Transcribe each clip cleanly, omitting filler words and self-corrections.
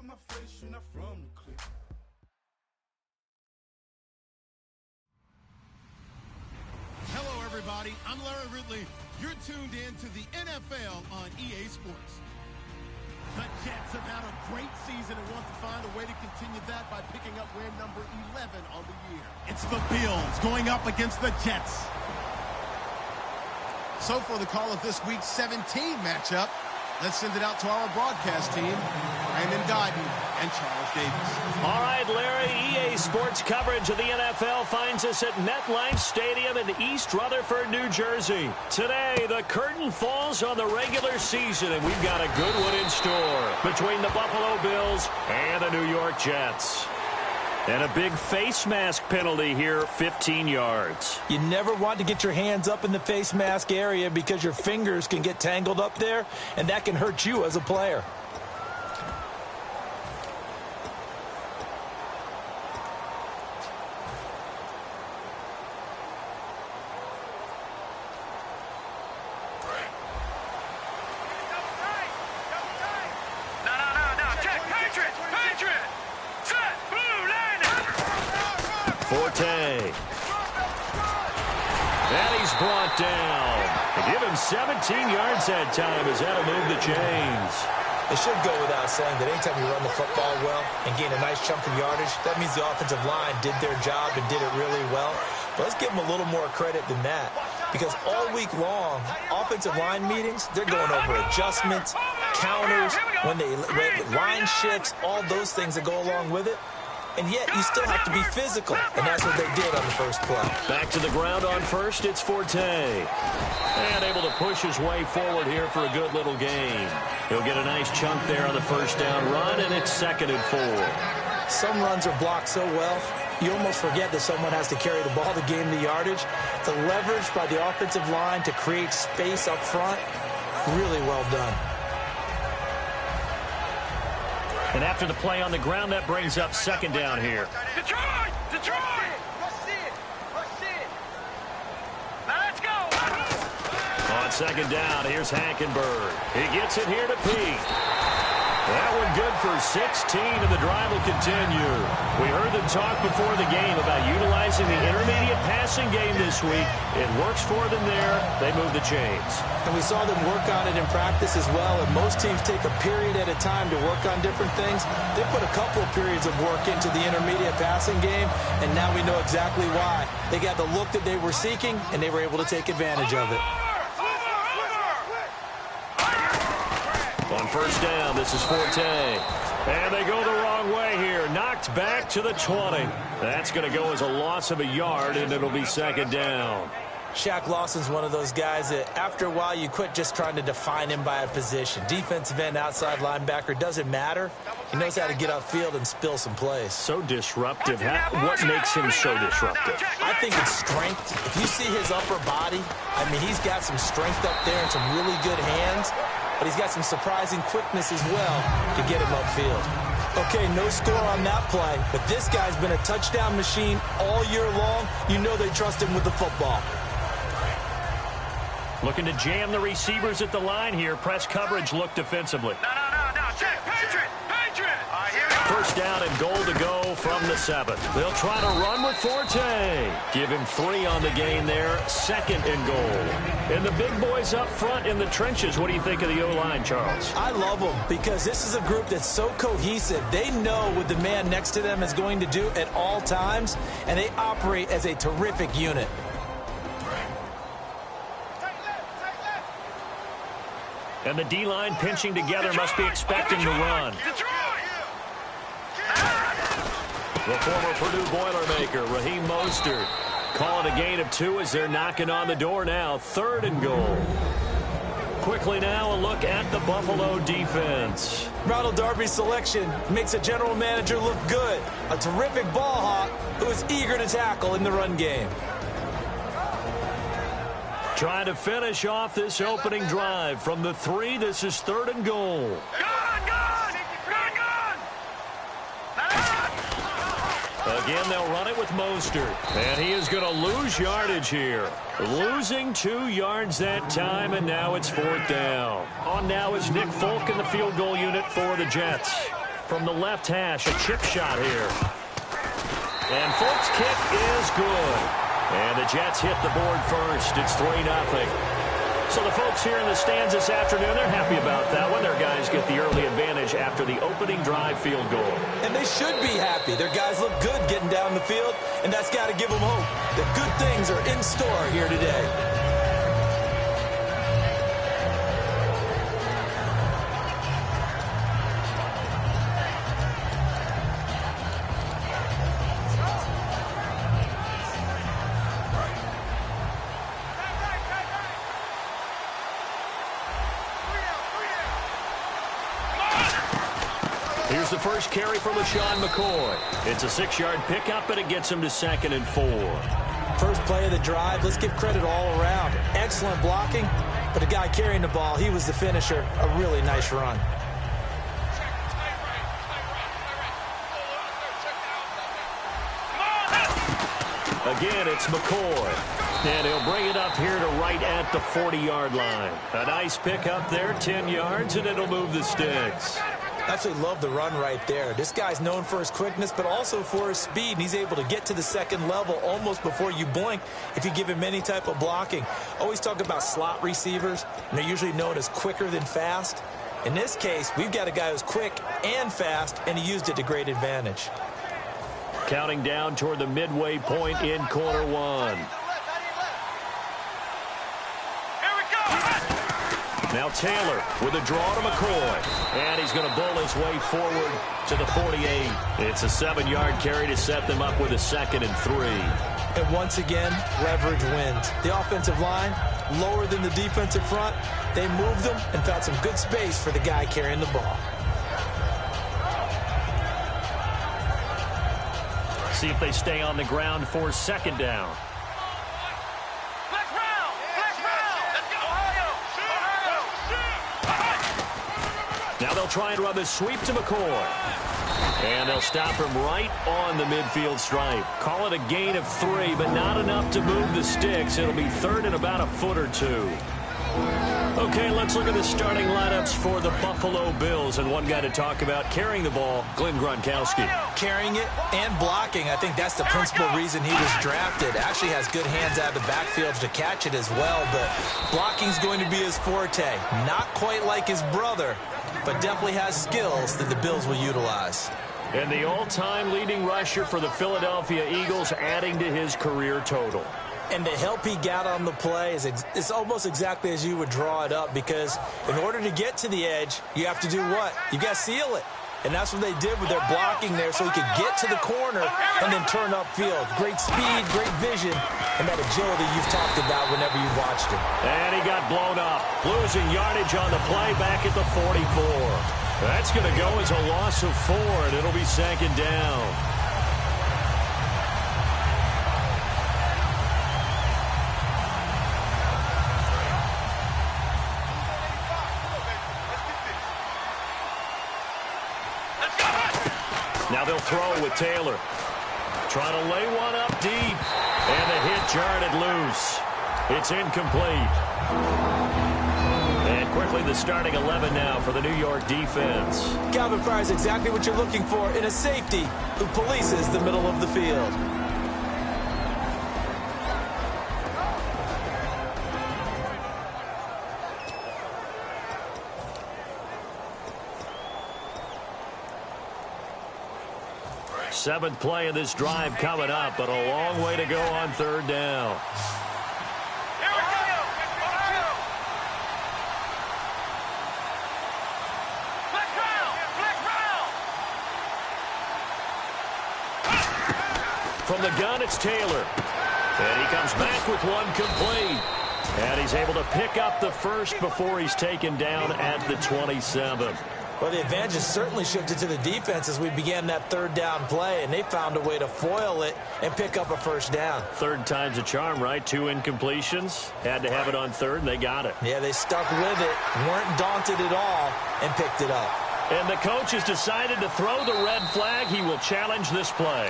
my face, you're not from the clique. Hello, everybody. I'm Larry Ridley. You're tuned in to the NFL on EA Sports. The Jets have had a great season and want to find a way to continue that by picking up win number 11 on the year. It's the Bills going up against the Jets. So for the call of this week's 17 matchup, let's send it out to our broadcast team, Brandon Guyton and Charles Davis. All right, Larry, EA Sports coverage of the NFL finds us at MetLife Stadium in East Rutherford, New Jersey. Today, the curtain falls on the regular season, and we've got a good one in store between the Buffalo Bills and the New York Jets. And a big face mask penalty here, 15 yards. You never want to get your hands up in the face mask area because your fingers can get tangled up there, and that can hurt you as a player. And he's brought down. They give him 17 yards that time as that'll move the chains. It should go without saying that anytime you run the football well and gain a nice chunk of yardage, that means the offensive line did their job and did it really well. But let's give them a little more credit than that, because all week long, offensive line meetings, they're going over adjustments, counters, when they line shifts, all those things that go along with it. And yet, you still have to be physical. And that's what they did on the first play. Back to the ground on first, it's Forte. And able to push his way forward here for a good little gain. He'll get a nice chunk there on the first down run, and it's 2nd and 4. Some runs are blocked so well, you almost forget that someone has to carry the ball to gain the yardage. The leverage by the offensive line to create space up front, really well done. And after the play on the ground, that brings up 2nd down here. Detroit! Detroit! Let's go! On 2nd down, here's Hackenberg. He gets it here to Pete. That one good for 16, and the drive will continue. We heard them talk before the game about utilizing the intermediate passing game this week. It works for them there. They move the chains. And we saw them work on it in practice as well, and most teams take a period at a time to work on different things. They put a couple of periods of work into the intermediate passing game, and now we know exactly why. They got the look that they were seeking, and they were able to take advantage of it. On first down, this is Forte. And they go the wrong way here. Knocked back to the 20. That's going to go as a loss of a yard, and it'll be 2nd down. Shaq Lawson's one of those guys that after a while you quit just trying to define him by a position. Defensive end, outside linebacker, doesn't matter. He knows how to get upfield and spill some plays. So disruptive. What makes him so disruptive? I think it's strength. If you see his upper body, I mean, he's got some strength up there and some really good hands, but he's got some surprising quickness as well to get him upfield. Okay, no score on that play, but this guy's been a touchdown machine all year long. You know they trust him with the football. Looking to jam the receivers at the line here. Press coverage look defensively. No. Check. Patriot. First down and goal to go from the 7. They'll try to run with Forte. Give him 3 on the gain there. 2nd and goal. And the big boys up front in the trenches. What do you think of the O-line, Charles? I love them because this is a group that's so cohesive. They know what the man next to them is going to do at all times, and they operate as a terrific unit. And the D-line pinching together must be expecting to run. The former Purdue Boilermaker, Raheem Mostert, calling a gain of 2 as they're knocking on the door now. 3rd and goal. Quickly now, a look at the Buffalo defense. Ronald Darby's selection makes a general manager look good. A terrific ball hawk who is eager to tackle in the run game. Trying to finish off this opening drive from the 3. This is 3rd and goal. Again, they'll run it with Mostert. And he is going to lose yardage here. Losing 2 yards that time, and now it's 4th down. On now is Nick Folk in the field goal unit for the Jets. from the left hash. A chip shot here. And Folk's kick is good. And the Jets hit the board first. It's 3-0. So the folks here in the stands this afternoon, they're happy about that one. Their guys get the early advantage after the opening drive field goal. And they should be happy. Their guys look good getting down the field, and that's got to give them hope that good things are in store here today. Here's the first carry from LaShawn McCoy. It's a 6-yard pickup, and it gets him to 2nd and 4. First play of the drive, let's give credit all around. Excellent blocking, but the guy carrying the ball, he was the finisher. A really nice run. Again, it's McCoy. And he'll bring it up here to right at the 40-yard line. A nice pickup there, 10 yards, and it'll move the sticks. Absolutely love the run right there. This guy's known for his quickness, but also for his speed. And he's able to get to the second level almost before you blink if you give him any type of blocking. Always talk about slot receivers, and they're usually known as quicker than fast. In this case, we've got a guy who's quick and fast, and he used it to great advantage. Counting down toward the midway point in quarter one. Now Taylor with a draw to McCoy. And he's going to bull his way forward to the 48. It's a 7-yard carry to set them up with a 2nd and 3. And once again, leverage wins. The offensive line, lower than the defensive front. They moved them and found some good space for the guy carrying the ball. See if they stay on the ground for 2nd down. Now they'll try and run the sweep to McCoy. And they'll stop him right on the midfield stripe. Call it a gain of 3, but not enough to move the sticks. It'll be 3rd and about a foot or 2. Okay, let's look at the starting lineups for the Buffalo Bills. And one guy to talk about carrying the ball, Glenn Gronkowski. Carrying it and blocking. I think that's the principal reason he was drafted. Actually has good hands out of the backfield to catch it as well. But blocking's going to be his forte. Not quite like his brother, but definitely has skills that the Bills will utilize. And the all-time leading rusher for the Philadelphia Eagles, adding to his career total. And the help he got on the play is almost exactly as you would draw it up, because in order to get to the edge, you have to do what? You got to seal it. And that's what they did with their blocking there, so he could get to the corner and then turn upfield. Great speed, great vision, and that agility you've talked about whenever you've watched him. And he got blown up, losing yardage on the play back at the 44. That's going to go as a loss of 4, and it'll be 2nd down. Now they'll throw with Taylor. Trying to lay one up deep. And the hit jarred it loose. It's incomplete. And quickly the starting 11 now for the New York defense. Calvin Fry's exactly what you're looking for in a safety who polices the middle of the field. Seventh play of this drive coming up, but a long way to go on 3rd down. From the gun, it's Taylor. And he comes back with one complete. And he's able to pick up the first before he's taken down at the 27. Well, the advantage has certainly shifted to the defense as we began that 3rd down play, and they found a way to foil it and pick up a 1st down. 3rd time's a charm, right? 2 incompletions. Had to have it on 3rd, and they got it. Yeah, they stuck with it, weren't daunted at all, and picked it up. And the coach has decided to throw the red flag. He will challenge this play.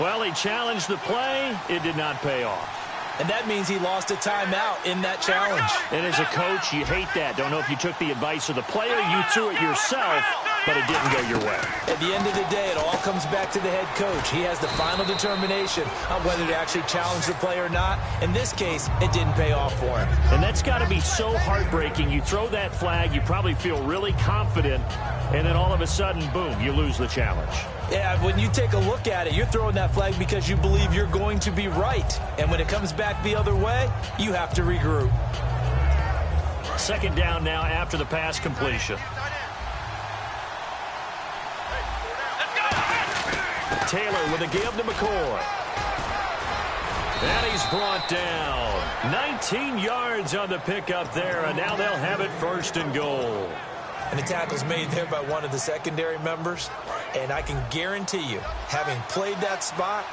Well, he challenged the play. It did not pay off. And that means he lost a timeout in that challenge. And as a coach, you hate that. Don't know if you took the advice of the player, you threw it yourself, but it didn't go your way. At the end of the day, it all comes back to the head coach. He has the final determination on whether to actually challenge the play or not. In this case, it didn't pay off for him. And that's got to be so heartbreaking. You throw that flag, you probably feel really confident, and then all of a sudden, boom, you lose the challenge. Yeah, when you take a look at it, you're throwing that flag because you believe you're going to be right. And when it comes back the other way, you have to regroup. Second down now after the pass completion. Taylor with a give to McCoy. And he's brought down. 19 yards on the pickup there, and now they'll have it 1st and goal. And the tackle's made there by one of the secondary members. And I can guarantee you, having played that spot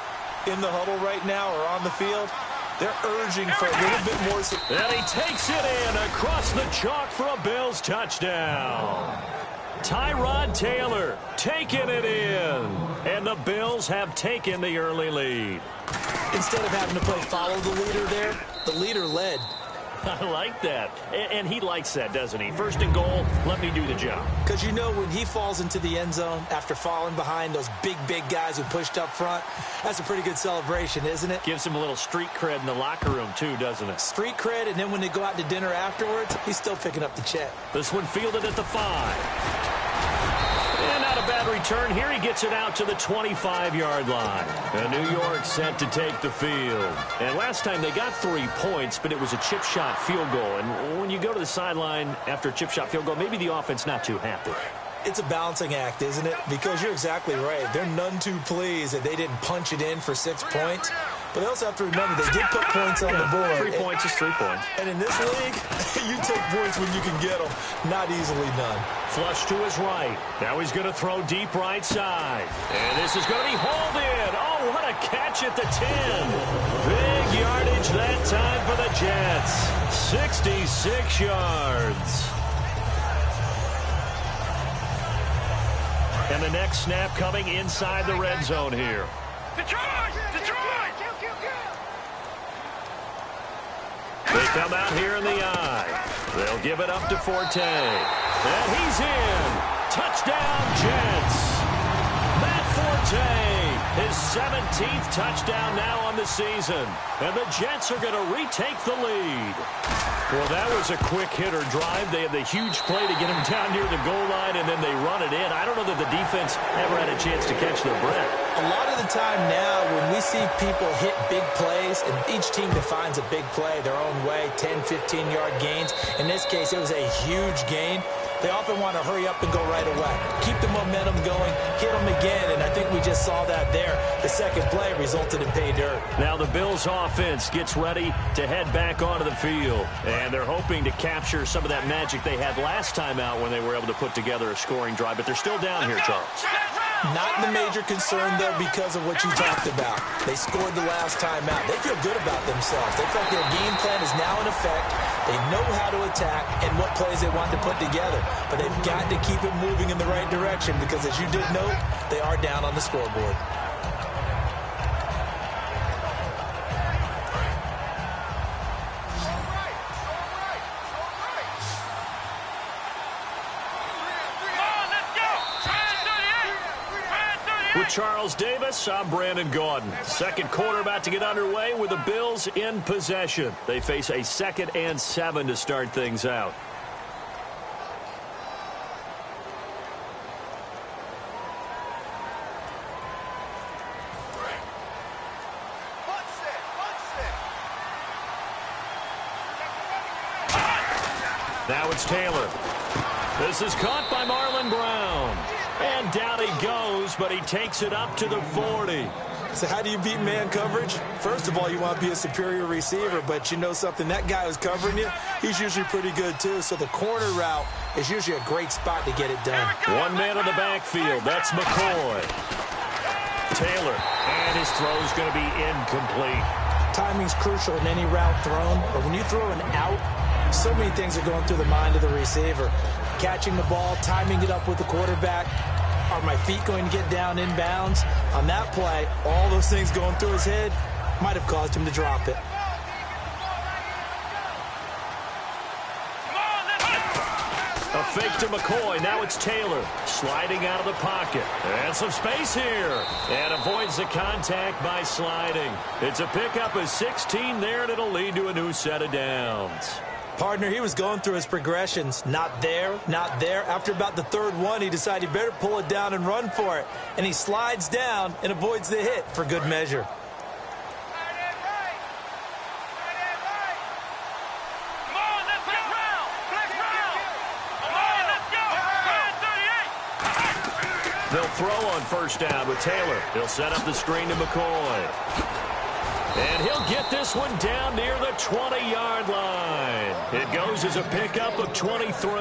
in the huddle right now or on the field, they're urging for a little bit more. And he takes it in across the chalk for a Bills touchdown. Tyrod Taylor taking it in. And the Bills have taken the early lead. Instead of having to play follow the leader there, the leader led. I like that. And he likes that, doesn't he? 1st and goal, let me do the job. Because you know when he falls into the end zone after falling behind those big guys who pushed up front, that's a pretty good celebration, isn't it? Gives him a little street cred in the locker room, too, doesn't it? Street cred, and then when they go out to dinner afterwards, he's still picking up the check. This one fielded at the 5. And not a bad return. Here he gets it out to the 25-yard line. And New York set to take the field. And last time they got 3 points, but it was a chip shot field goal. And when you go to the sideline after a chip shot field goal, maybe the offense not too happy. It's a balancing act, isn't it? Because you're exactly right. They're none too pleased that they didn't punch it in for 6 points. But they also have to remember they did put points on the board. 3 points is 3 points. And in this league, you take points when you can get them. Not easily done. Flush to his right. Now he's going to throw deep right side. And this is going to be hauled in. Oh, what a catch at the 10. Big yardage that time for the Jets. 66 yards. And the next snap coming inside the red zone here. Detroit! Detroit! They come out here in the eye. They'll give it up to Forte. And he's in. Touchdown, Jets. Matt Forte, his 17th touchdown now on the season. And the Jets are going to retake the lead. Well, that was a quick hitter drive. They had the huge play to get him down near the goal line, and then they run it in. I don't know that the defense ever had a chance to catch their breath. A lot of the time now when we see people hit big plays, and each team defines a big play their own way, 10, 15-yard gains. In this case, it was a huge gain. They often want to hurry up and go right away. Keep the momentum going, hit them again, and I think we just saw that there. The second play resulted in pay dirt. Now the Bills offense gets ready to head back onto the field, and they're hoping to capture some of that magic they had last time out when they were able to put together a scoring drive, but they're still down here, Charles. Not the major concern, though, because of what you talked about. They scored the last time out. They feel good about themselves. They feel like their game plan is now in effect. They know how to attack and what plays they want to put together. But they've got to keep it moving in the right direction because, as you did note, they are down on the scoreboard. With Charles Davis, I'm Brandon Gaudin. Second quarter about to get underway with the Bills in possession. They face a 2nd and 7 to start things out. Now it's Taylor. This is caught by Marlon Brown. And down he goes, but he takes it up to the 40. So how do you beat man coverage? First of all, you want to be a superior receiver, but you know something, that guy who's covering you, he's usually pretty good too. So the corner route is usually a great spot to get it done. One man in the backfield, that's McCoy. Taylor, and his throw's going to be incomplete. Timing's crucial in any route thrown, but when you throw an out, so many things are going through the mind of the receiver. Catching the ball, timing it up with the quarterback. Are my feet going to get down inbounds? On that play, all those things going through his head might have caused him to drop it. fake to McCoy. Now it's Taylor sliding out of the pocket. And some space here. And avoids the contact by sliding. It's a pickup of 16 there, and it'll lead to a new set of downs. Partner, he was going through his progressions. Not there, not there. After about the third one, he decided he better pull it down and run for it. And he slides down and avoids the hit for good measure. They'll throw on first down with Taylor. He'll set up the screen to McCoy. And he'll get this one down near the 20-yard line. It goes as a pickup of 23.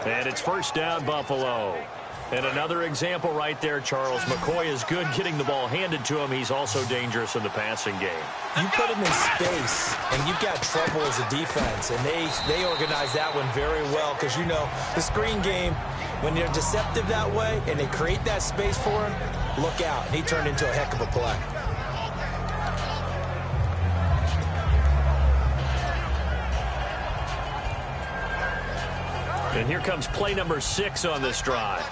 And it's first down, Buffalo. And another example right there, Charles. McCoy is good getting the ball handed to him. He's also dangerous in the passing game. You put him in space, and you've got trouble as a defense. And they organize that one very well because, you know, the screen game, when they're deceptive that way and they create that space for him, look out. He turned into a heck of a play. And here comes play number 6 on this drive.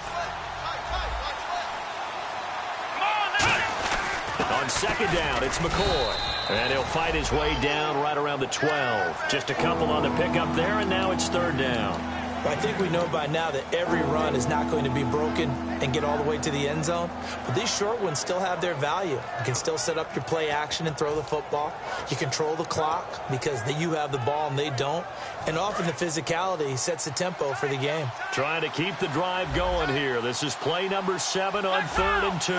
On second down, it's McCoy. And he'll fight his way down right around the 12. Just a couple on the pickup there, and now it's third down. I think we know by now that every run is not going to be broken and get all the way to the end zone. But these short ones still have their value. You can still set up your play action and throw the football. You control the clock because you have the ball and they don't. And often the physicality sets the tempo for the game. Trying to keep the drive going here. This is play number 7 on 3rd and 2.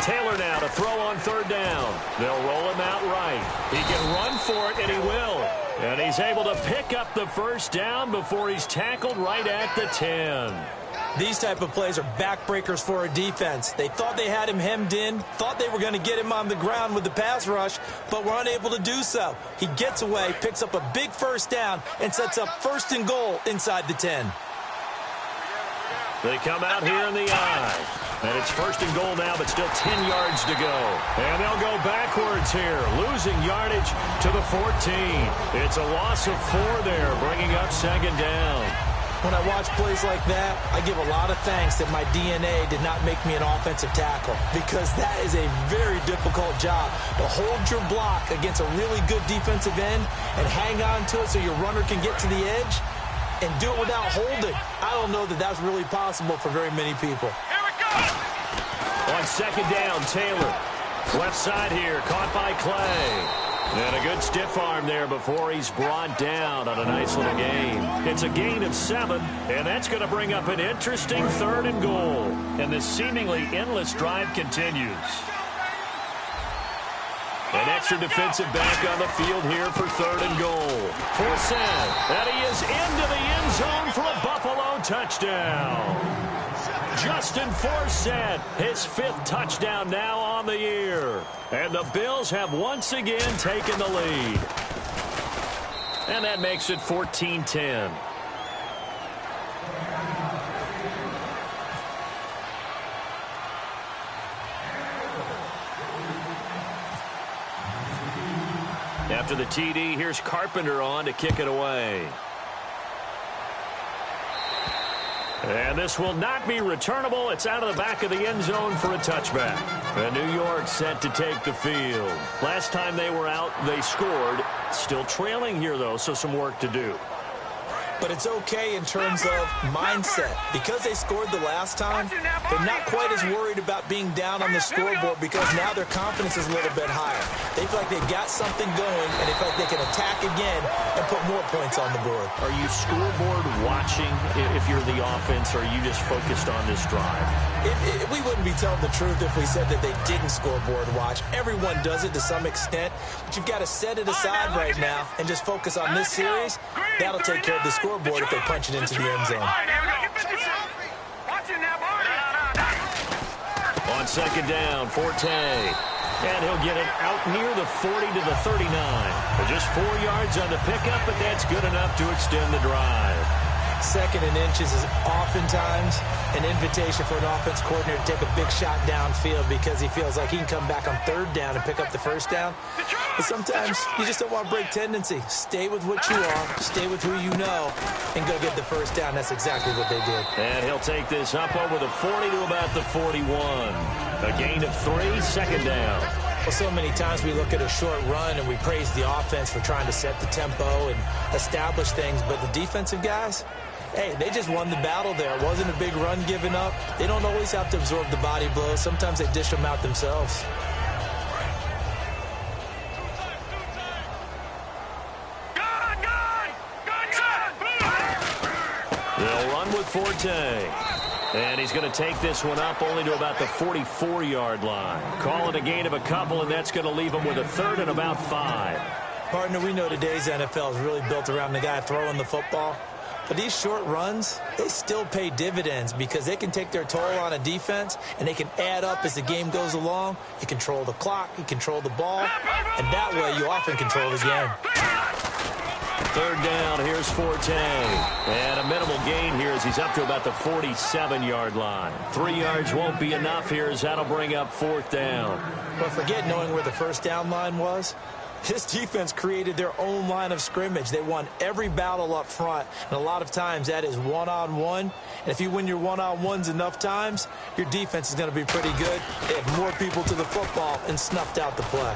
Taylor now to throw on third down. They'll roll him out right. He can run for it, and he will. And he's able to pick up the first down before he's tackled right at the 10. These type of plays are backbreakers for a defense. They thought they had him hemmed in, thought they were going to get him on the ground with the pass rush, but were unable to do so. He gets away, picks up a big first down, and sets up 1st and goal inside the 10. They come out here in the eye. And it's 1st and goal now, but still 10 yards to go. And they'll go backwards here, losing yardage to the 14. It's a loss of 4 there, bringing up 2nd down. When I watch plays like that, I give a lot of thanks that my DNA did not make me an offensive tackle, because that is a very difficult job to hold your block against a really good defensive end and hang on to it so your runner can get to the edge and do it without holding. I don't know that that's really possible for very many people. On second down, Taylor. Left side here, caught by Clay. And a good stiff arm there before he's brought down on a nice little gain. It's a gain of 7, and that's going to bring up an interesting 3rd and goal. And this seemingly endless drive continues. An extra defensive back on the field here for 3rd and goal. Forsett, and he is into the end zone for a Buffalo touchdown. Justin Forsett, his 5th touchdown now on the year. And the Bills have once again taken the lead. And that makes it 14-10. After the TD, here's Carpenter on to kick it away. And this will not be returnable. It's out of the back of the end zone for a touchback. And New York set to take the field. Last time they were out, they scored. Still trailing here, though, so some work to do. But it's okay in terms of mindset. Because they scored the last time, they're not quite as worried about being down on the scoreboard because now their confidence is a little bit higher. They feel like they've got something going, and they feel like they can attack again and put more points on the board. Are you scoreboard watching if you're the offense, or are you just focused on this drive? We wouldn't be telling the truth if we said that they didn't scoreboard watch. Everyone does it to some extent, but you've got to set it aside right now and just focus on this series. That'll take care of the scoreboard if they punch it into the end zone. On second down, Forte. And he'll get it out near the 40 to the 39. Just 4 yards on the pickup, but that's good enough to extend the drive. 2nd and inches is oftentimes an invitation for an offense coordinator to take a big shot downfield because he feels like he can come back on 3rd down and pick up the 1st down. But sometimes you just don't want to break tendency. Stay with what you are, stay with who you know, and go get the 1st down. That's exactly what they did. And he'll take this up over the 40 to about the 41. A gain of 3, 2nd down. Well, so many times we look at a short run and we praise the offense for trying to set the tempo and establish things, but the defensive guys, hey, they just won the battle there. It wasn't a big run given up. They don't always have to absorb the body blows. Sometimes they dish them out themselves. They'll run with Forte. And he's going to take this one up only to about the 44-yard line. Call it a gain of a couple, and that's going to leave him with a 3rd and about 5. Partner, we know today's NFL is really built around the guy throwing the football. But these short runs, they still pay dividends because they can take their toll on a defense, and they can add up as the game goes along. You control the clock, you control the ball, and that way you often control the game. 3rd down, here's Forte. And a minimal gain here as he's up to about the 47-yard line. 3 yards won't be enough here as that'll bring up 4th down. But forget knowing where the 1st down line was. This defense created their own line of scrimmage. They won every battle up front, and a lot of times that is one-on-one. And if you win your one-on-ones enough times, your defense is going to be pretty good. They have more people to the football and snuffed out the play.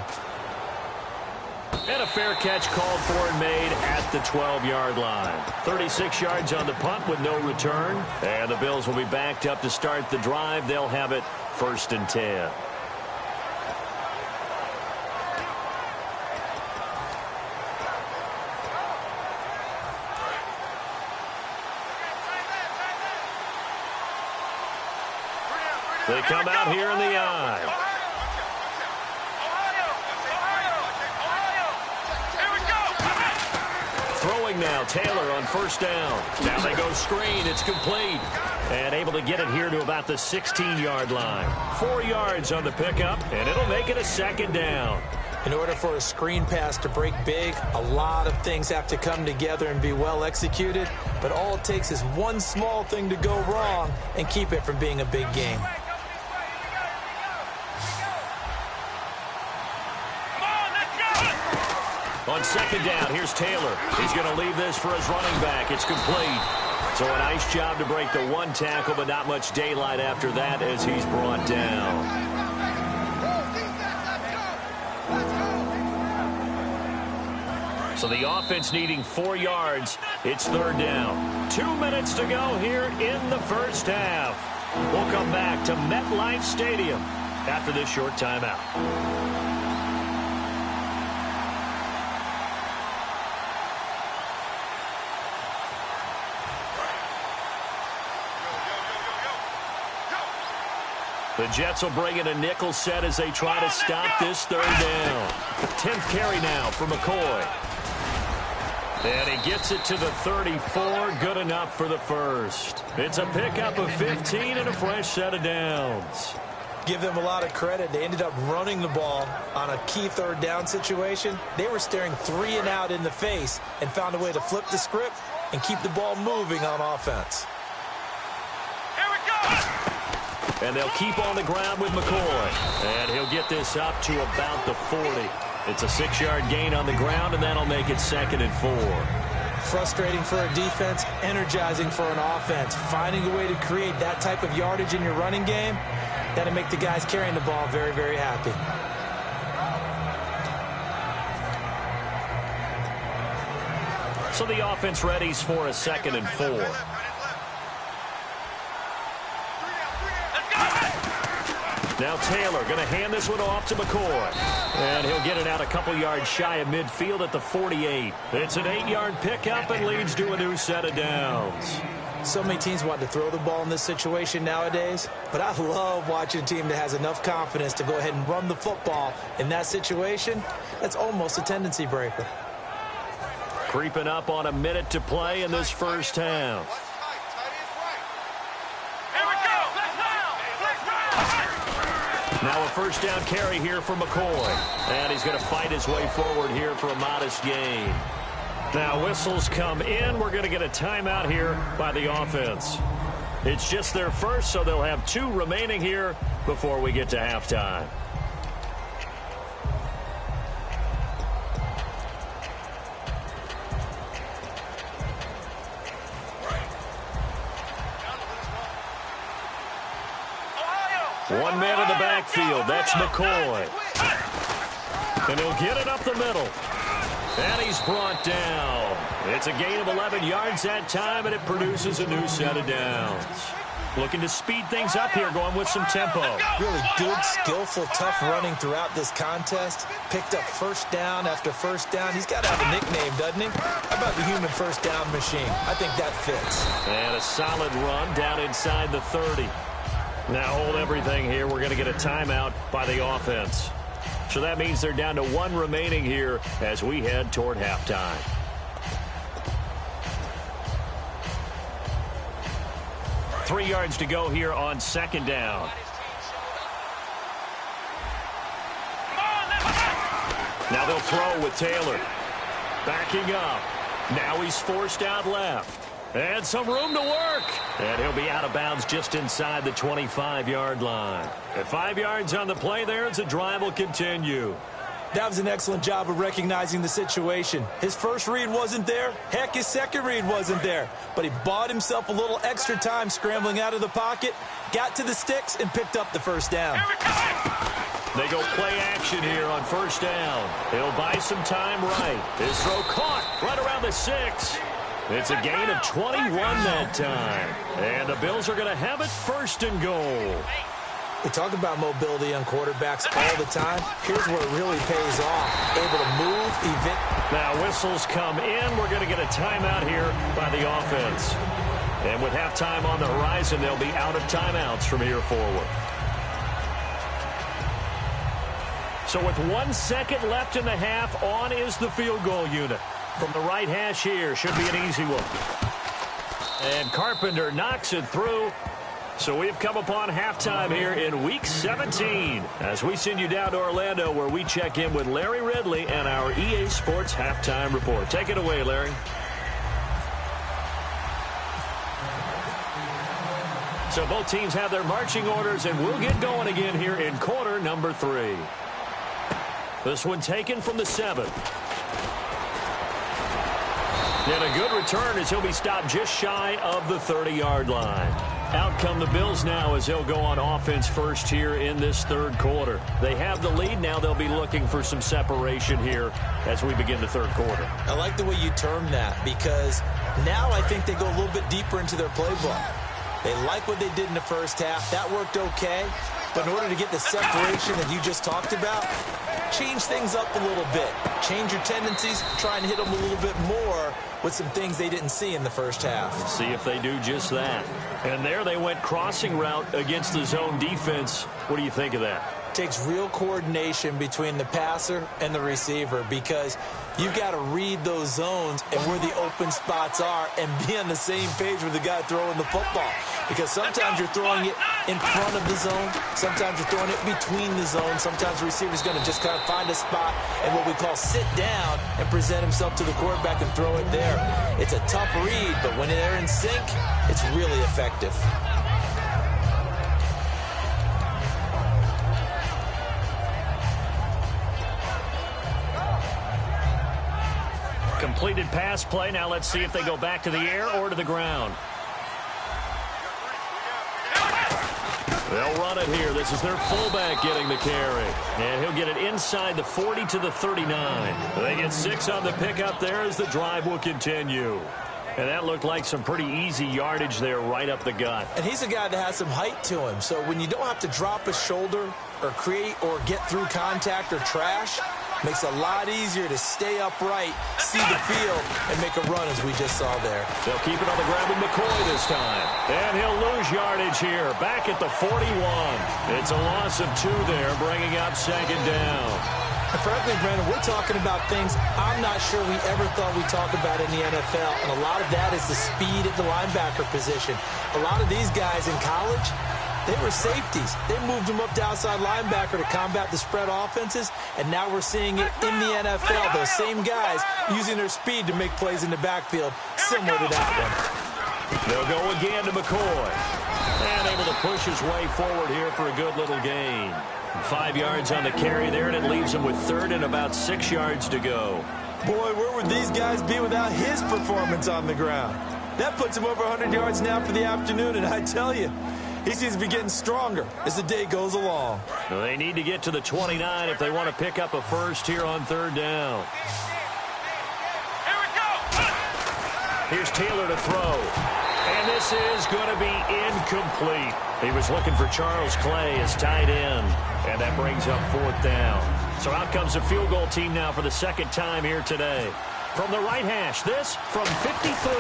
And a fair catch called for and made at the 12-yard line. 36 yards on the punt with no return. And the Bills will be backed up to start the drive. They'll have it 1st and 10. They come out here in the eye. Throwing now, Taylor on 1st down. Now they go screen. It's complete. And able to get it here to about the 16-yard line. 4 yards on the pickup, and it'll make it a 2nd down. In order for a screen pass to break big, a lot of things have to come together and be well executed. But all it takes is one small thing to go wrong and keep it from being a big game. On 2nd down, here's Taylor. He's going to leave this for his running back. It's complete. So a nice job to break the 1 tackle, but not much daylight after that as he's brought down. So the offense needing 4 yards. It's 3rd down. 2 minutes to go here in the 1st half. We'll come back to MetLife Stadium after this short timeout. The Jets will bring in a nickel set as they try to stop this 3rd down. 10th carry now for McCoy. And he gets it to the 34. Good enough for the 1st. It's a pickup of 15 and a fresh set of downs. Give them a lot of credit. They ended up running the ball on a key 3rd down situation. They were staring 3 and out in the face and found a way to flip the script and keep the ball moving on offense. And they'll keep on the ground with McCoy. And he'll get this up to about the 40. It's a 6-yard gain on the ground, and that'll make it 2nd and 4. Frustrating for a defense, energizing for an offense. Finding a way to create that type of yardage in your running game, that'll make the guys carrying the ball very, very happy. So the offense readies for a 2nd and 4. Now Taylor going to hand this one off to McCoy. And he'll get it out a couple yards shy of midfield at the 48. It's an 8-yard pickup and leads to a new set of downs. So many teams want to throw the ball in this situation nowadays, but I love watching a team that has enough confidence to go ahead and run the football in that situation. That's almost a tendency breaker. Creeping up on a minute to play in this 1st half. Now a 1st down carry here for McCoy. And he's going to fight his way forward here for a modest gain. Now whistles come in. We're going to get a timeout here by the offense. It's just their first, so they'll have 2 remaining here before we get to halftime. One man in the backfield. That's McCoy. And he'll get it up the middle. And he's brought down. It's a gain of 11 yards that time, and it produces a new set of downs. Looking to speed things up here, going with some tempo. Really good, skillful, tough running throughout this contest. Picked up first down after first down. He's got to have a nickname, doesn't he? How about the human first down machine? I think that fits. And a solid run down inside the 30. Now hold everything here. We're going to get a timeout by the offense. So that means they're down to 1 remaining here as we head toward halftime. Three yards to go here on second down. Now they'll throw with Taylor. Backing up. Now he's forced out left. And some room to work. And he'll be out of bounds just inside the 25-yard line. At 5 yards on the play there, as the drive will continue. That was an excellent job of recognizing the situation. His first read wasn't there. Heck, his second read wasn't there. But he bought himself a little extra time scrambling out of the pocket, got to the sticks, and picked up the first down. They go play action here on first down. He'll buy some time right. His throw caught right around the 6. It's a gain of 21 that time. And the Bills are going to have it first and goal. We talk about mobility on quarterbacks all the time. Here's where it really pays off. Able to move, Now whistles come in. We're going to get a timeout here by the offense. And with halftime on the horizon, they'll be out of timeouts from here forward. So with 1 second left in the half, on is the field goal unit. From the right hash here, should be an easy one. And Carpenter knocks it through. So we've come upon halftime here in Week 17 as we send you down to Orlando, where we check in with Larry Ridley and our EA Sports Halftime Report. Take it away, Larry. So both teams have their marching orders, and we'll get going again here in quarter number 3. This one taken from the 7. And a good return as he'll be stopped just shy of the 30-yard line. Out come the Bills now as they'll go on offense first here in this third quarter. They have the lead. Now they'll be looking for some separation here as we begin the third quarter. I like the way you termed that, because now I think they go a little bit deeper into their playbook. They like what they did in the first half. That worked okay. But in order to get the separation that you just talked about, change things up a little bit. Change your tendencies, try and hit them a little bit more with some things they didn't see in the first half. Let's see if they do just that. And there they went crossing route against the zone defense. What do you think of that? Takes real coordination between the passer and the receiver, because you've got to read those zones and where the open spots are and be on the same page with the guy throwing the football. Because sometimes you're throwing it in front of the zone. Sometimes you're throwing it between the zones. Sometimes the receiver's going to just kind of find a spot and what we call sit down and present himself to the quarterback and throw it there. It's a tough read, but when they're in sync, it's really effective. Completed pass play. Now let's see if they go back to the air or to the ground. They'll run it here. This is their fullback getting the carry. And he'll get it inside the 40 to the 39. They get 6 on the pickup there as the drive will continue. And that looked like some pretty easy yardage there right up the gut. And he's a guy that has some height to him. So when you don't have to drop a shoulder or create or get through contact or trash, makes it a lot easier to stay upright, see the field, and make a run as we just saw there. They'll keep it on the ground with McCoy this time. And he'll lose yardage here, back at the 41. It's a loss of 2 there, bringing up second down. And frankly, Brandon, we're talking about things I'm not sure we ever thought we'd talk about in the NFL. And a lot of that is the speed at the linebacker position. A lot of these guys in college, They were safeties. They moved them up to outside linebacker to combat the spread offenses, and now we're seeing it in the NFL. Those same guys using their speed to make plays in the backfield, similar to that one. They'll go again to McCoy. And able to push his way forward here for a good little gain. 5 yards on the carry there, and it leaves him with third and about 6 yards to go. Boy, where would these guys be without his performance on the ground? That puts him over 100 yards now for the afternoon, and I tell you, he seems to be getting stronger as the day goes along. Well, they need to get to the 29 if they want to pick up a first here on third down. Here we go. Here's Taylor to throw. And this is going to be incomplete. He was looking for Charles Clay as tight end. And that brings up fourth down. So out comes the field goal team now for the second time here today. From the right hash, this from 53.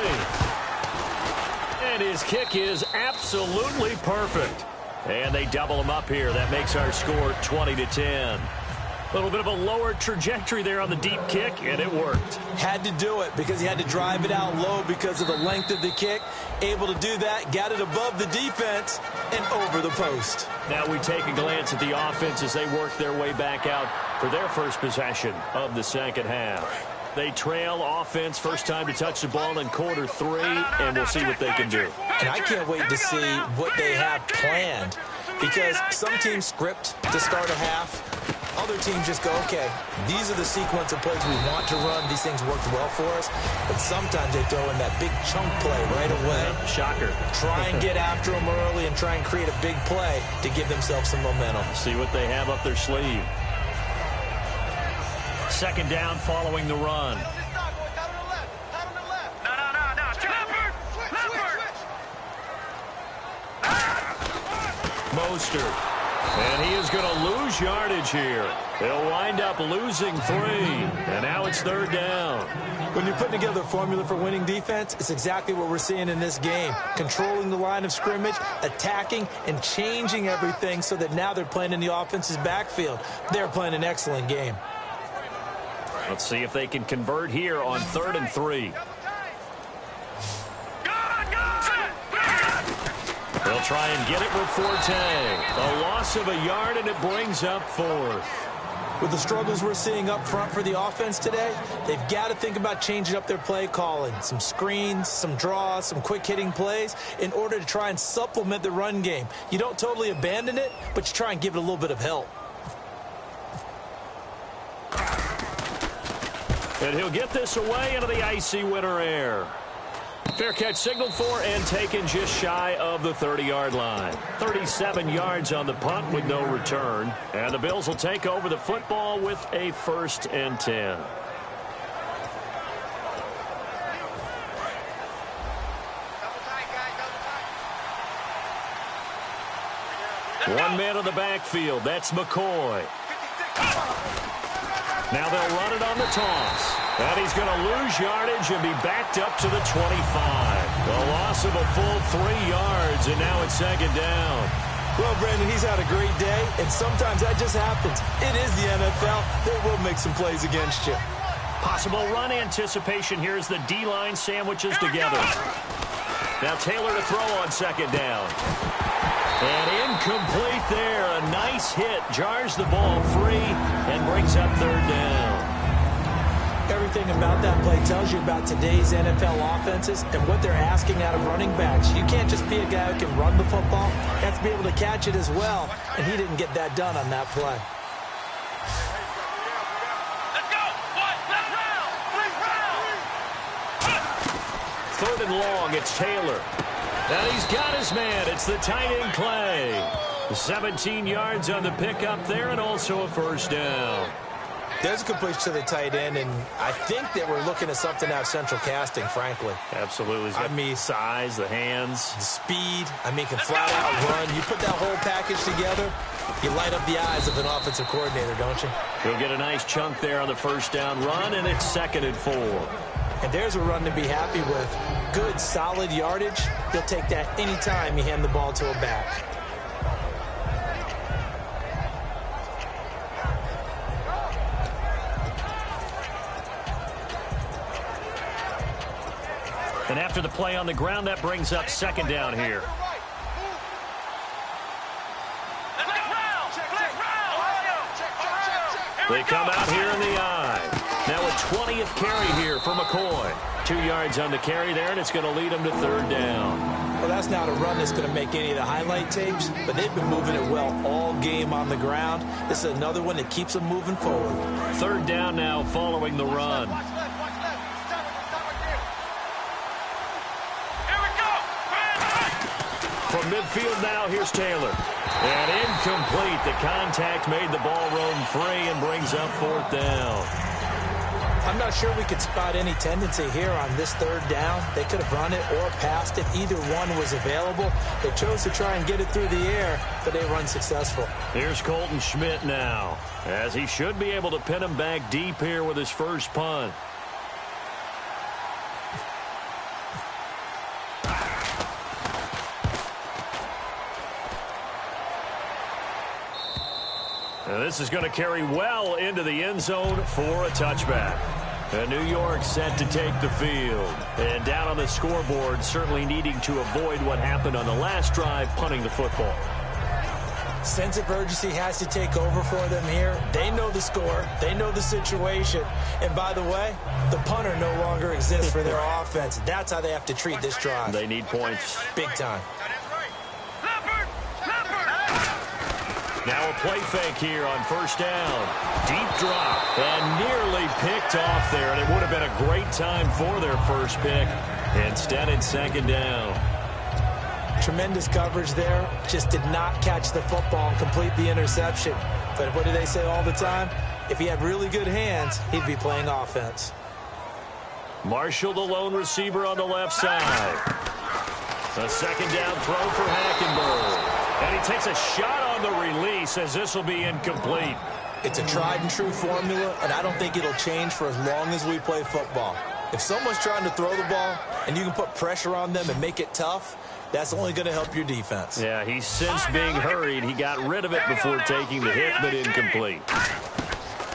And his kick is absolutely perfect. And they double him up here. That makes our score 20-10. A little bit of a lower trajectory there on the deep kick, and it worked. Had to do it because he had to drive it out low because of the length of the kick. Able to do that, got it above the defense and over the post. Now we take a glance at the offense as they work their way back out for their first possession of the second half. They trail offense, first time to touch the ball in quarter 3, and we'll see what they can do. And I can't wait to see what they have planned because some teams script to start a half. Other teams just go, okay, these are the sequence of plays we want to run. These things worked well for us. But sometimes they throw in that big chunk play right away. Shocker. Try and get after them early and try and create a big play to give themselves some momentum. See what they have up their sleeve. Second down following the run. No. Mostert. And he is going to lose yardage here. They'll wind up losing 3. And now it's third down. When you're putting together a formula for winning defense, it's exactly what we're seeing in this game. Controlling the line of scrimmage, attacking, and changing everything so that now they're playing in the offense's backfield. They're playing an excellent game. Let's see if they can convert here on 3rd and 3. They'll try and get it with Forte. A loss of a yard, and it brings up 4th. With the struggles we're seeing up front for the offense today, they've got to think about changing up their play calling. Some screens, some draws, some quick-hitting plays in order to try and supplement the run game. You don't totally abandon it, but you try and give it a little bit of help. And he'll get this away into the icy winter air. Fair catch signaled for and taken just shy of the 30-yard line. 37 yards on the punt with no return. And the Bills will take over the football with a 1st and 10. One man in the backfield. That's McCoy. Now they'll run it on the toss. And he's going to lose yardage and be backed up to the 25. A loss of a full 3 yards, and now it's second down. Well, Brandon, he's had a great day, and sometimes that just happens. It is the NFL. They will make some plays against you. Possible run anticipation here as the D-line sandwiches together. Now Taylor to throw on second down. And incomplete there. A nice hit. Jars the ball free and brings up third down. Everything about that play tells you about today's NFL offenses and what they're asking out of running backs. You can't just be a guy who can run the football. You have to be able to catch it as well, and he didn't get that done on that play. Let's go. Let's 3rd and long. It's Taylor. And he's got his man. It's the tight end Clay. 17 yards on the pickup there and also a first down. There's a completion to the tight end, and I think that we're looking at something out of central casting, frankly. Absolutely. I mean, size, the hands. the speed, can flat out run. You put that whole package together, you light up the eyes of an offensive coordinator, don't you? He'll get a nice chunk there on the first down run, and it's 2nd and 4. And there's a run to be happy with. Good, solid yardage. He'll take that anytime you hand the ball to a back. And after the play on the ground, that brings up second down here. They come out here in the eye. Now a 20th carry here for McCoy. 2 yards on the carry there, and it's going to lead him to third down. Well, that's not a run that's going to make any of the highlight tapes, but they've been moving it well all game on the ground. This is another one that keeps them moving forward. Third down now following the run. From midfield now, here's Taylor. And incomplete. The contact made the ball roam free and brings up fourth down. I'm not sure we could spot any tendency here on this third down. They could have run it or passed it. Either one was available. They chose to try and get it through the air, but they were unsuccessful. Here's Colton Schmidt now, as he should be able to pin him back deep here with his first punt. And this is going to carry well into the end zone for a touchback. And New York set to take the field. And down on the scoreboard, certainly needing to avoid what happened on the last drive, punting the football. Sense of urgency has to take over for them here. They know the score. They know the situation. And by the way, the punter no longer exists for their offense. That's how they have to treat this drive. They need points. Big time. Now a play fake here on first down. Deep drop and nearly picked off there. And it would have been a great time for their first pick. Instead, it's second down. Tremendous coverage there. Just did not catch the football and complete the interception. But what do they say all the time? If he had really good hands, he'd be playing offense. Marshall, the lone receiver on the left side. A second down throw for Hackenberg. And he takes a shot on the release as this will be incomplete. It's a tried and true formula, and I don't think it'll change for as long as we play football. If someone's trying to throw the ball and you can put pressure on them and make it tough, that's only going to help your defense. Yeah, he's since being hurried. He got rid of it before taking the hit, but incomplete.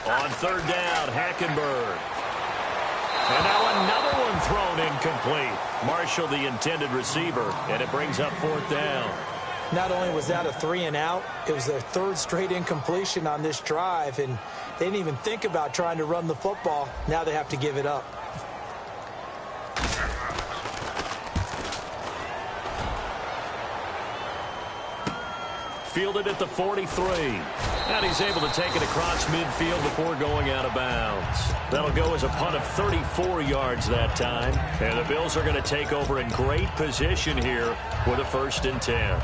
On third down, Hackenberg. And now another one thrown incomplete. Marshall, the intended receiver, and it brings up fourth down. Not only was that a 3-and-out, it was their third straight incompletion on this drive, and they didn't even think about trying to run the football. Now they have to give it up. Fielded at the 43. And he's able to take it across midfield before going out of bounds. That'll go as a punt of 34 yards that time. And the Bills are going to take over in great position here with a 1st and 10.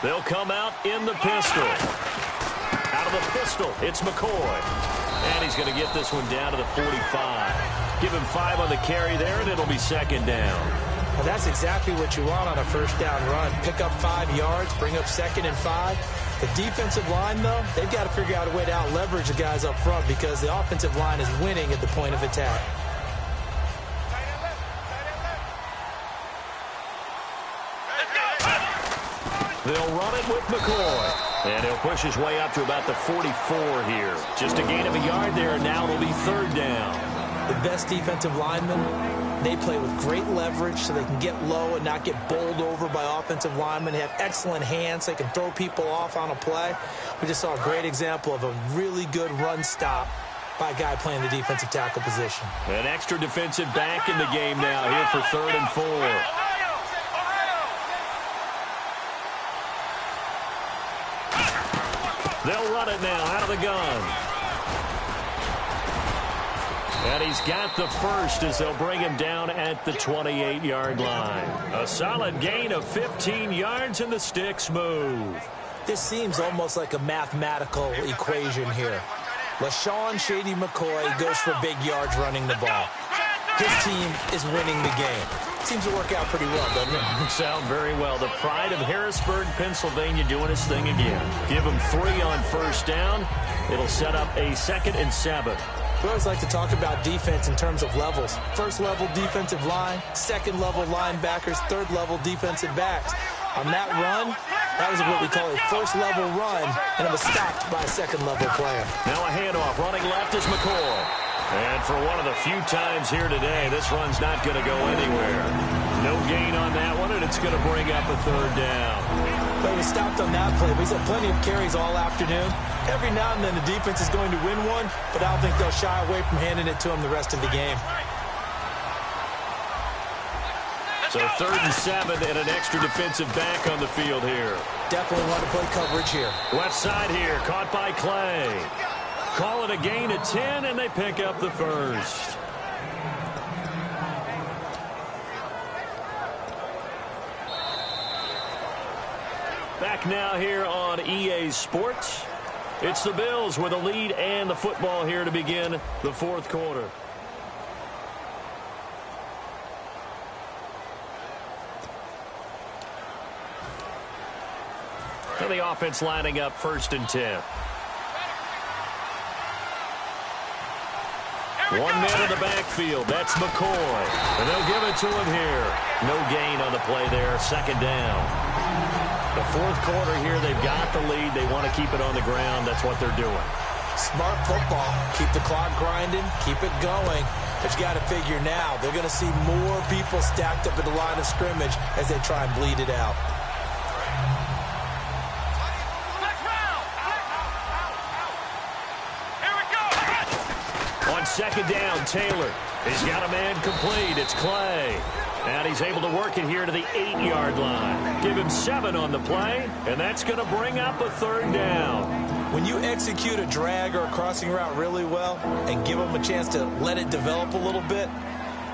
They'll come out in the pistol. Out of the pistol, it's McCoy. And he's going to get this one down to the 45. Give him 5 on the carry there, and it'll be second down. Well, that's exactly what you want on a first down run. Pick up 5 yards, bring up 2nd and 5. The defensive line, though, they've got to figure out a way to out-leverage the guys up front because the offensive line is winning at the point of attack. They'll run it with McCoy. And he'll push his way up to about the 44 here. Just a gain of a yard there, and now it'll be third down. The best defensive linemen, they play with great leverage so they can get low and not get bowled over by offensive linemen. They have excellent hands. They can throw people off on a play. We just saw a great example of a really good run stop by a guy playing the defensive tackle position. An extra defensive back in the game now here for 3rd and 4. They'll run it now out of the gun. And he's got the first as they'll bring him down at the 28-yard line. A solid gain of 15 yards and the sticks move. This seems almost like a mathematical equation here. LaShawn Shady McCoy goes for big yards running the ball. His team is winning the game. Seems to work out pretty well, doesn't it? Sound very well. The pride of Harrisburg, Pennsylvania doing his thing again. Give him 3 on first down. It'll set up a 2nd and 7. We always like to talk about defense in terms of levels. First level defensive line, second level linebackers, third level defensive backs. On that run, that was what we call a first level run, and it was stopped by a second level player. Now a handoff. Running left is McCoy. And for one of the few times here today, this run's not going to go anywhere. No gain on that one, and it's going to bring up a third down. But he was stopped on that play, but he's had plenty of carries all afternoon. Every now and then the defense is going to win one, but I don't think they'll shy away from handing it to him the rest of the game. So 3rd and 7 and an extra defensive back on the field here. Definitely want to play coverage here. Left side here, caught by Clay. Call it a gain of 10, and they pick up the first. Back now here on EA Sports. It's the Bills with a lead and the football here to begin the 4th quarter. And the offense lining up 1st and 10. 1 man in the backfield. That's McCoy. And they'll give it to him here. No gain on the play there. 2nd down. The 4th quarter here, they've got the lead. They want to keep it on the ground. That's what they're doing. Smart football. Keep the clock grinding. Keep it going. But you got to figure now, they're going to see more people stacked up at the line of scrimmage as they try and bleed it out. On 2nd down, Taylor. He's got a man complete. It's Clay. And he's able to work it here to the 8-yard line. Give him 7 on the play, and that's going to bring up a 3rd down. When you execute a drag or a crossing route really well and give them a chance to let it develop a little bit,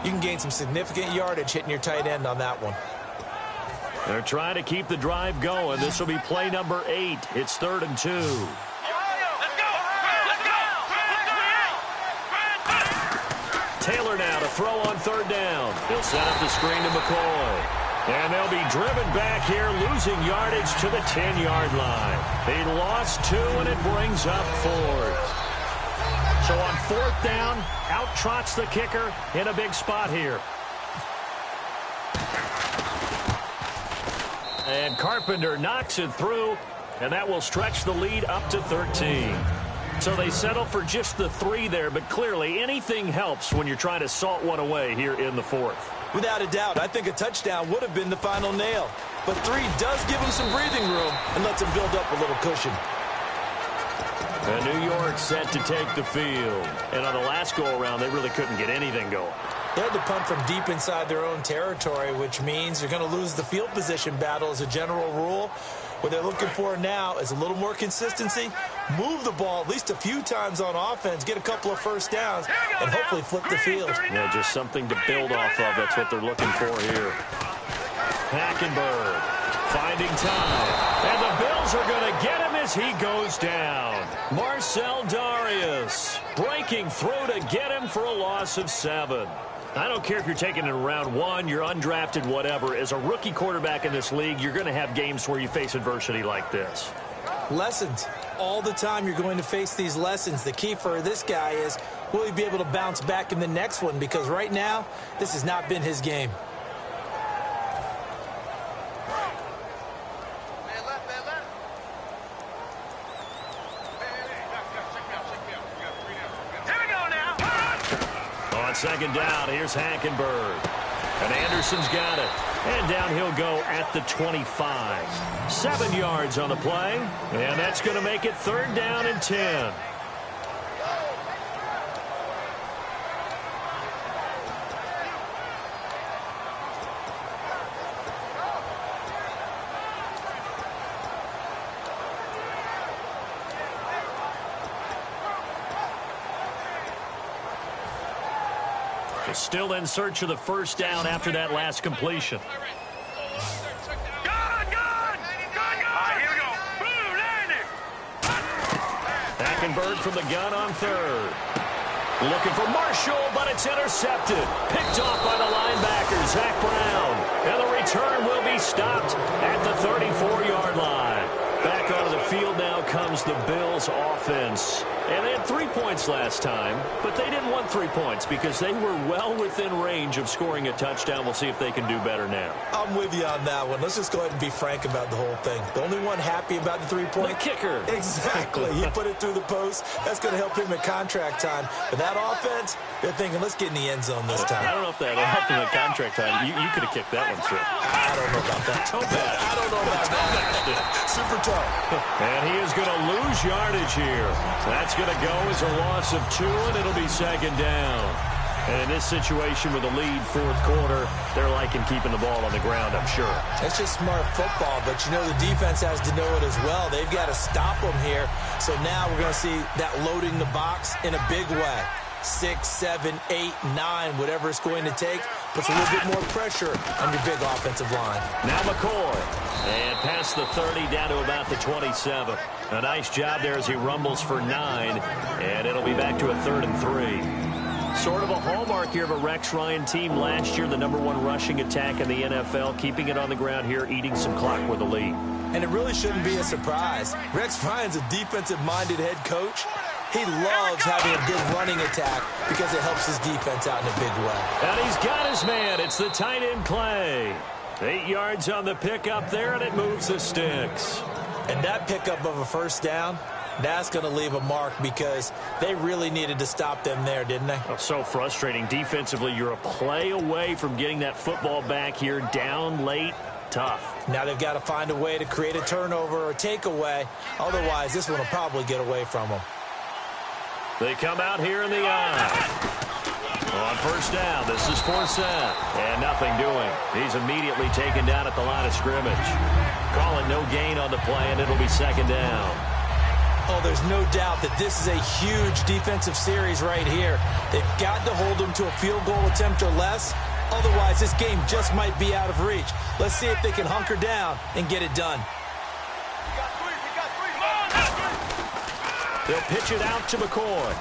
you can gain some significant yardage hitting your tight end on that one. They're trying to keep the drive going. This will be play number 8. It's 3rd and 2. Taylor now to throw on 3rd down. He'll set up the screen to McCoy. And they'll be driven back here, losing yardage to the 10-yard line. They lost 2, and it brings up 4th. So on 4th down, out trots the kicker in a big spot here. And Carpenter knocks it through, and that will stretch the lead up to 13. So they settle for just the 3 there, but clearly anything helps when you're trying to salt one away here in the 4th. Without a doubt, I think a touchdown would have been the final nail. But 3 does give them some breathing room and lets them build up a little cushion. And New York set to take the field. And on the last go-around, they really couldn't get anything going. They had to punt from deep inside their own territory, which means you're going to lose the field position battle as a general rule. What they're looking for now is a little more consistency, move the ball at least a few times on offense, get a couple of first downs, and hopefully flip the field. Yeah, just something to build off of. That's what they're looking for here. Hackenberg finding time. And the Bills are going to get him as he goes down. Marcel Darius breaking through to get him for a loss of 7. I don't care if you're taking it in round 1, you're undrafted, whatever. As a rookie quarterback in this league, you're going to have games where you face adversity like this. Lessons. All the time you're going to face these lessons. The key for this guy is, will he be able to bounce back in the next one? Because right now, this has not been his game. On 2nd down, here's Hackenberg. And Anderson's got it. And down he'll go at the 25. 7 yards on the play. And that's going to make it 3rd down and 10. Still in search of the first down after that last completion. Hackenberg from the gun on 3rd. Looking for Marshall, but it's intercepted. Picked off by the linebacker, Zach Brown. And the return will be stopped at the 34-yard line. Back onto the field now comes the Bills offense. And they had 3 points last time, but they didn't want 3 points because they were well within range of scoring a touchdown. We'll see if they can do better now. I'm with you on that one. Let's just go ahead and be frank about the whole thing. The only one happy about the 3-point? The kicker. Exactly. He put it through the post. That's going to help him at contract time. But that offense, they're thinking, let's get in the end zone this time. I don't know if that helped him at contract time. You could have kicked that one through. I don't know about that. I don't know about that. Super tough. And he is going to lose yardage here. That's going to go as a loss of 2, and it'll be second down. And in this situation with a lead fourth quarter, they're liking keeping the ball on the ground, I'm sure. It's just smart football, but you know the defense has to know it as well. They've got to stop them here. So now we're going to see that loading the box in a big way. 6, 7, 8, 9, whatever it's going to take, puts a little bit more pressure on your big offensive line. Now McCoy. And past the 30 down to about the 27. A nice job there as he rumbles for 9. And it'll be back to a 3rd and 3. Sort of a hallmark here of a Rex Ryan team last year, the #1 rushing attack in the NFL, keeping it on the ground here, eating some clock with a lead. And it really shouldn't be a surprise. Rex Ryan's a defensive-minded head coach. He loves having a good running attack because it helps his defense out in a big way. And he's got his man. It's the tight end play. 8 yards on the pickup there, and it moves the sticks. And that pickup of a first down, that's going to leave a mark because they really needed to stop them there, didn't they? Oh, so frustrating. Defensively, you're a play away from getting that football back here, down late. Tough. Now they've got to find a way to create a turnover or takeaway. Otherwise, this one will probably get away from them. They come out here in the eye. On first down, this is for Seth. And nothing doing. He's immediately taken down at the line of scrimmage. Call it no gain on the play, and it'll be second down. Oh, there's no doubt that this is a huge defensive series right here. They've got to hold them to a field goal attempt or less. Otherwise, this game just might be out of reach. Let's see if they can hunker down and get it done. They'll pitch it out to McCoy.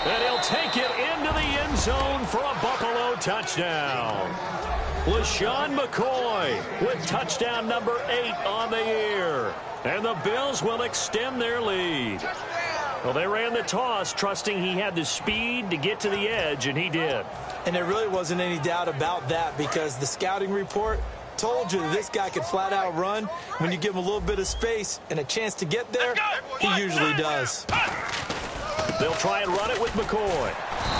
And he'll take it into the end zone for a Buffalo touchdown. LaShawn McCoy with touchdown number 8 on the year. And the Bills will extend their lead. Well, they ran the toss, trusting he had the speed to get to the edge, and he did. And there really wasn't any doubt about that because the scouting report told you that this guy could flat out run. When you give him a little bit of space and a chance to get there, he usually does. They'll try and run it with McCoy.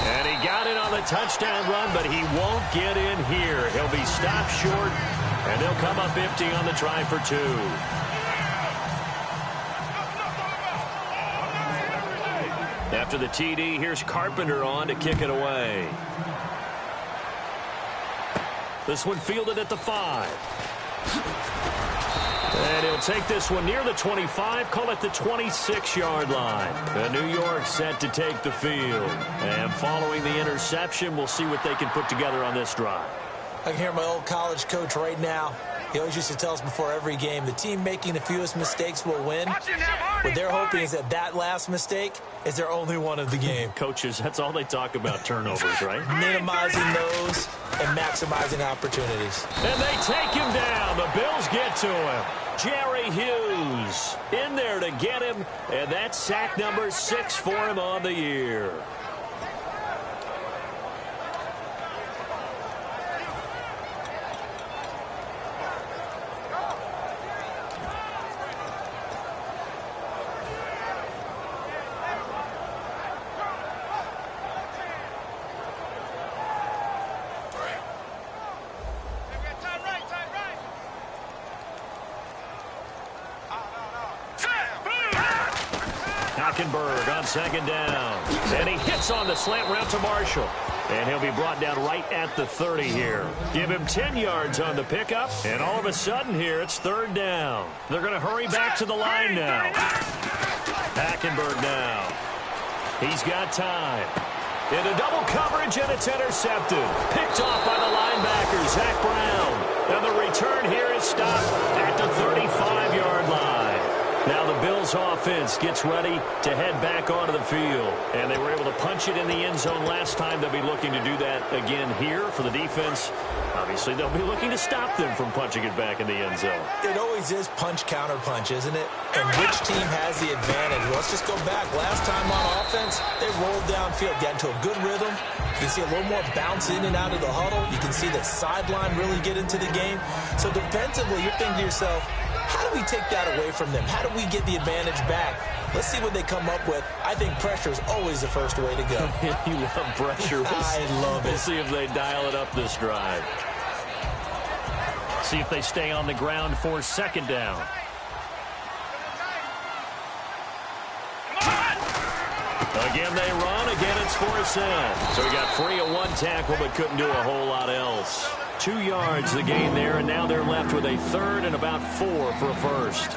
And he got it on the touchdown run, but he won't get in here. He'll be stopped short, and they'll come up empty on the try for 2. After the TD, here's Carpenter on to kick it away. This one fielded at the 5. And he'll take this one near the 25, call it the 26-yard line. And New York set to take the field. And following the interception, we'll see what they can put together on this drive. I can hear my old college coach right now. He always used to tell us before every game, the team making the fewest mistakes will win. What they're hoping is that last mistake is their only one of the game. Coaches, that's all they talk about, turnovers, right? Minimizing those and maximizing opportunities. And they take him down. The Bills get to him. Jerry Hughes in there to get him, and that's sack number 6 for him on the year. On second down. And he hits on the slant route to Marshall. And he'll be brought down right at the 30 here. Give him 10 yards on the pickup. And all of a sudden here, it's 3rd down. They're going to hurry back to the line now. Hackenberg now. He's got time. Into double coverage, and it's intercepted. Picked off by the linebacker, Zach Brown. And the return here is stopped at the 35-yard line. Now the Bills offense gets ready to head back onto the field. And they were able to punch it in the end zone last time. They'll be looking to do that again here for the defense. Obviously, they'll be looking to stop them from punching it back in the end zone. It always is punch-counter-punch, isn't it? And which team has the advantage? Well, let's just go back. Last time on offense, they rolled downfield, got into a good rhythm. You can see a little more bounce in and out of the huddle. You can see the sideline really get into the game. So defensively, you're thinking to yourself, how do we take that away from them? How do we get the advantage back? Let's see what they come up with. I think pressure is always the first way to go. You love pressure. I love it. We'll see if they dial it up this drive. See if they stay on the ground for second down. Again, they run. Again, it's forced in. So he got free of one tackle, but couldn't do a whole lot else. 2 yards the gain there, and now they're left with a third and about 4 for a first.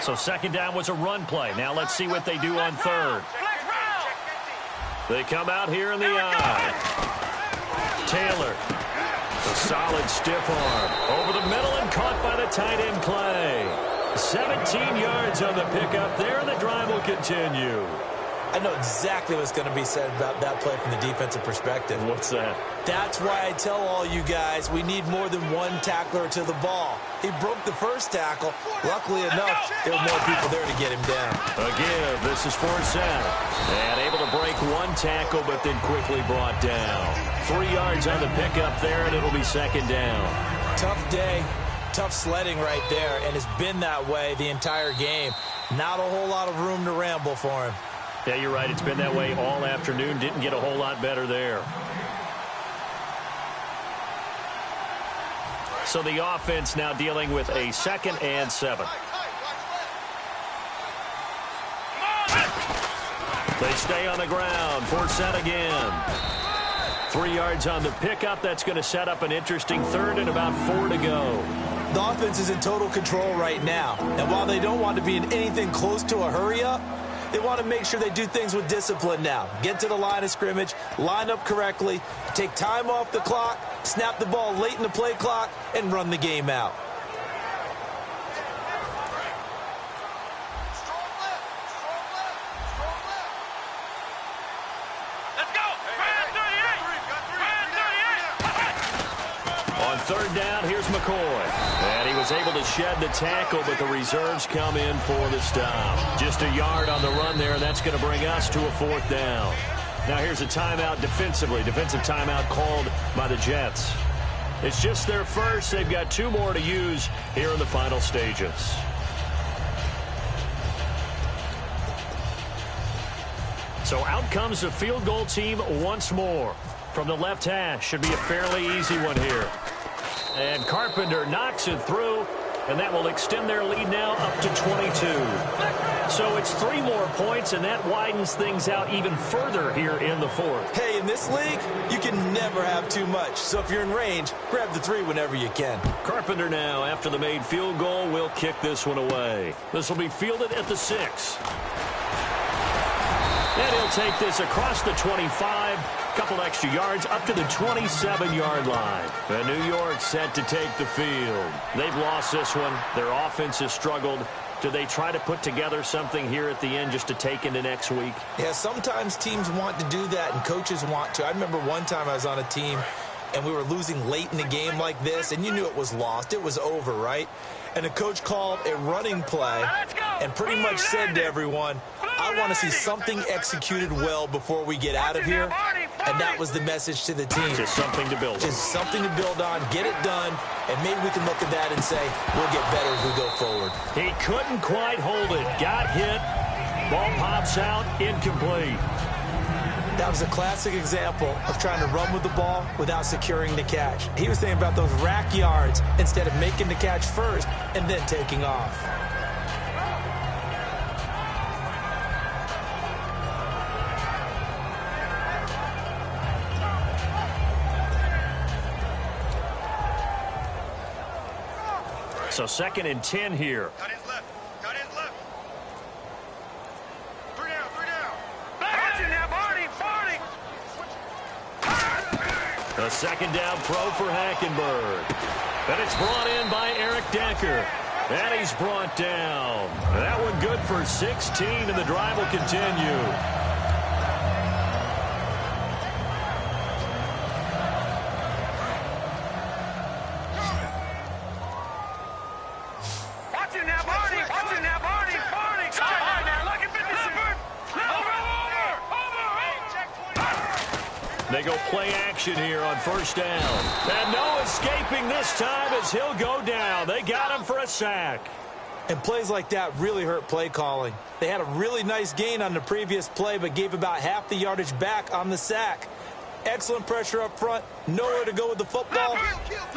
So second down was a run play. Now let's see what they do on third. They come out here in the eye. Taylor, a solid stiff arm. Over the middle and caught by the tight end play. 17 yards on the pickup there, and the drive will continue. I know exactly what's going to be said about that play from the defensive perspective. What's that? That's why I tell all you guys we need more than one tackler to the ball. He broke the first tackle. Luckily enough, there were more people there to get him down. Again, this is fourth down. And able to break one tackle, but then quickly brought down. 3 yards on the pickup there, and it'll be second down. Tough day, tough sledding right there, and it's been that way the entire game. Not a whole lot of room to ramble for him. Yeah, you're right. It's been that way all afternoon. Didn't get a whole lot better there. So the offense now dealing with a 2nd and 7. They stay on the ground. Fourth set again. 3 yards on the pickup. That's going to set up an interesting third and about 4 to go. The offense is in total control right now. And while they don't want to be in anything close to a hurry-up, they want to make sure they do things with discipline now. Get to the line of scrimmage, line up correctly, take time off the clock, snap the ball late in the play clock, and run the game out. Let's go. On third down, here's McCoy. And he was able to shed the tackle, but the reserves come in for the stop. Just a yard on the run there, and that's going to bring us to a fourth down. Now here's a timeout defensively. Defensive timeout called by the Jets. It's just their first. They've got 2 more to use here in the final stages. So out comes the field goal team once more. From the left hash, should be a fairly easy one here. And Carpenter knocks it through, and that will extend their lead now up to 22. So it's 3 more points, and that widens things out even further here in the fourth. Hey, in this league, you can never have too much. So if you're in range, grab the 3 whenever you can. Carpenter now, after the made field goal, will kick this one away. This will be fielded at the 6. And he'll take this across the 25, couple extra yards up to the 27-yard line. And New York set to take the field. They've lost this one. Their offense has struggled. Do they try to put together something here at the end just to take into next week? Yeah, sometimes teams want to do that and coaches want to. I remember one time I was on a team and we were losing late in the game like this, and you knew it was lost. It was over, right? And the coach called a running play and pretty much said to everyone, I want to see something executed well before we get out of here. And that was the message to the team. Just something to build on. Just something to build on, get it done, and maybe we can look at that and say, we'll get better as we go forward. He couldn't quite hold it. Got hit. Ball pops out, incomplete. That was a classic example of trying to run with the ball without securing the catch. He was thinking about those rack yards instead of making the catch first and then taking off. So 2nd and 10 here. Cut his left. Cut his left. A second down throw for Hackenberg. And it's brought in by Eric Decker. And he's brought down. That one good for 16, and the drive will continue. Watch it now, Barney. Watch it now, Barney. Barney. Sideline now. Look at 57. Over. They go play action here on first down. And no escaping this time as he'll go down. They got him for a sack. And plays like that really hurt play calling. They had a really nice gain on the previous play, but gave about half the yardage back on the sack. Excellent pressure up front. Nowhere to go with the football.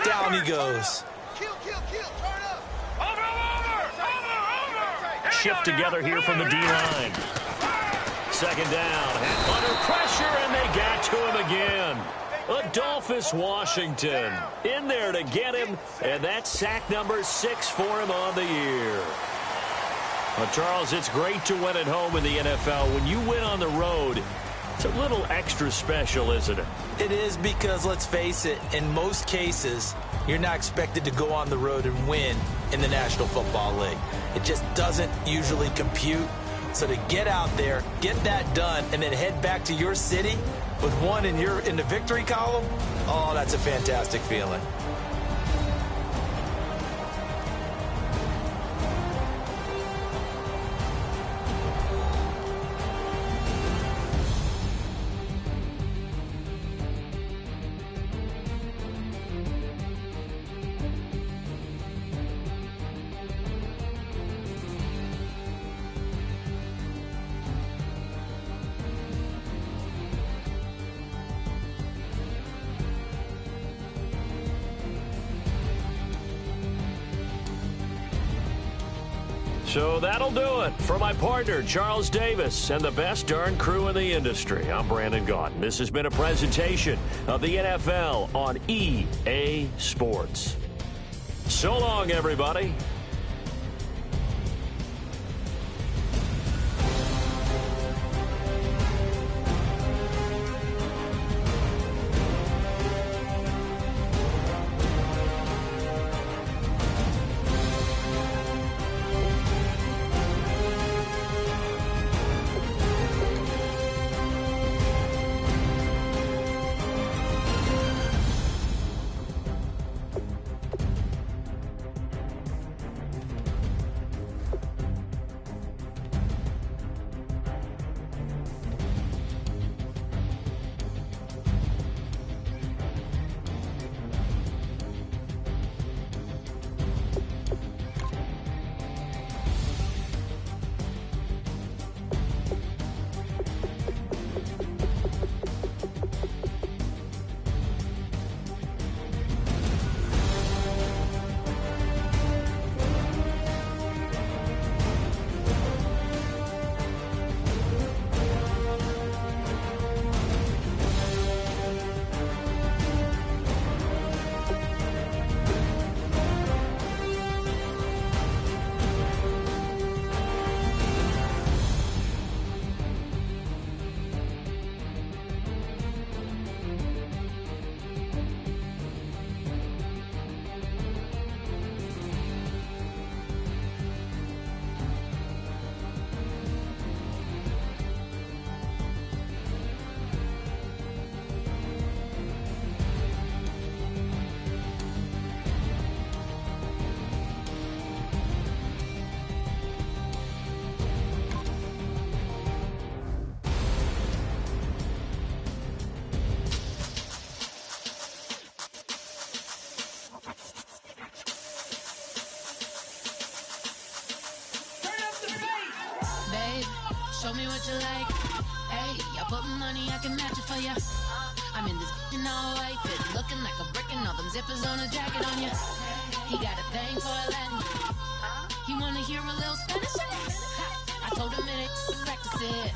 Down he goes. Shift together here from the D-line. Second down. Under pressure, and they got to him again. Adolphus Washington in there to get him, and that's sack number 6 for him on the year. Well, Charles, it's great to win at home in the NFL. When you win on the road, it's a little extra special, isn't it? It is, because, let's face it, in most cases, you're not expected to go on the road and win in the National Football League. It just doesn't usually compute. So to get out there, get that done, and then head back to your city with one in the victory column, oh, that's a fantastic feeling. So that'll do it for my partner, Charles Davis, and the best darn crew in the industry. I'm Brandon Gaudin. This has been a presentation of the NFL on EA Sports. So long, everybody. Show me what you like. Hey, I put money, I can match it for ya. I'm in this in all white fit, looking like a brick and all them zippers on a jacket on ya. He got a thing for a Latin. He wanna hear a little Spanish. I told him it ain't practice it.